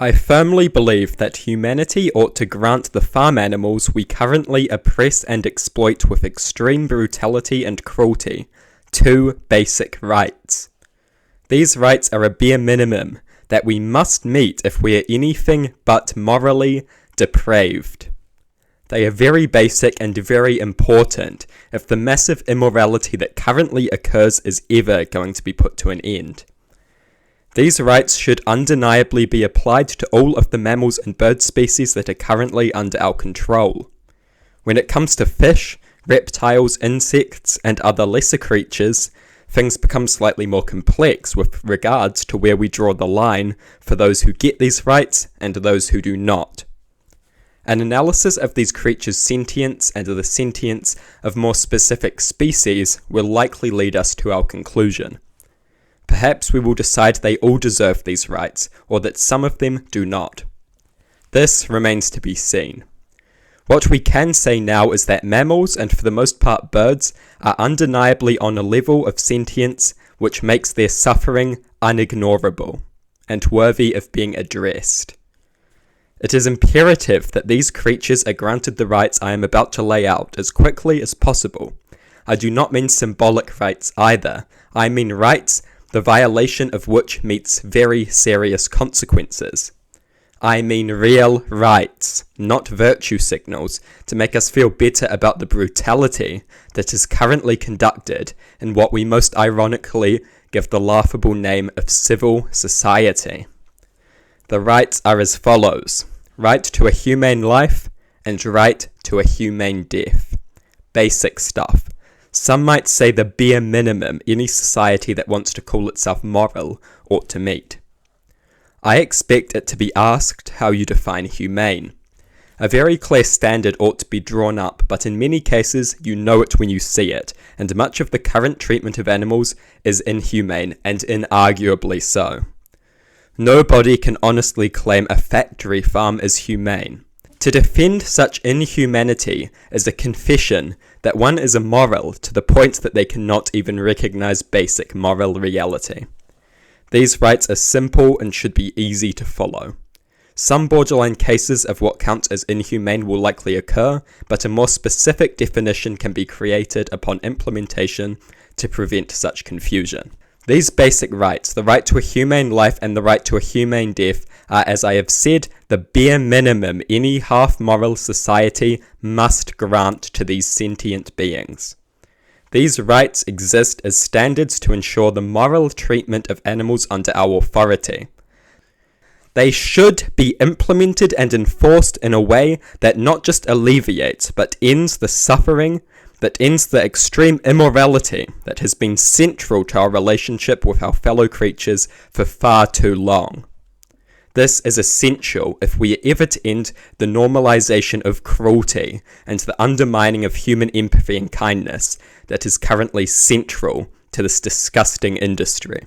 I firmly believe that humanity ought to grant the farm animals we currently oppress and exploit with extreme brutality and cruelty 2 basic rights. These rights are a bare minimum that we must meet if we are anything but morally depraved. They are very basic and very important if the massive immorality that currently occurs is ever going to be put to an end. These rights should undeniably be applied to all of the mammals and bird species that are currently under our control. When it comes to fish, reptiles, insects, and other lesser creatures, things become slightly more complex with regards to where we draw the line for those who get these rights and those who do not. An analysis of these creatures' sentience and the sentience of more specific species will likely lead us to our conclusion. Perhaps we will decide they all deserve these rights, or that some of them do not. This remains to be seen. What we can say now is that mammals, and for the most part birds, are undeniably on a level of sentience which makes their suffering unignorable, and worthy of being addressed. It is imperative that these creatures are granted the rights I am about to lay out as quickly as possible. I do not mean symbolic rights either. I mean rights, the violation of which meets very serious consequences. I mean real rights, not virtue signals, to make us feel better about the brutality that is currently conducted in what we most ironically give the laughable name of civil society. The rights are as follows: right to a humane life and right to a humane death. Basic stuff. Some might say the bare minimum any society that wants to call itself moral ought to meet. I expect it to be asked how you define humane. A very clear standard ought to be drawn up, but in many cases you know it when you see it, and much of the current treatment of animals is inhumane, and inarguably so. Nobody can honestly claim a factory farm is humane. To defend such inhumanity is a confession that one is immoral to the point that they cannot even recognize basic moral reality. These rights are simple and should be easy to follow. Some borderline cases of what counts as inhumane will likely occur, but a more specific definition can be created upon implementation to prevent such confusion. These basic rights, the right to a humane life and the right to a humane death, are, as I have said, the bare minimum any half-moral society must grant to these sentient beings. These rights exist as standards to ensure the moral treatment of animals under our authority. They should be implemented and enforced in a way that not just alleviates, but ends the suffering, that ends the extreme immorality that has been central to our relationship with our fellow creatures for far too long. This is essential if we are ever to end the normalization of cruelty and the undermining of human empathy and kindness that is currently central to this disgusting industry.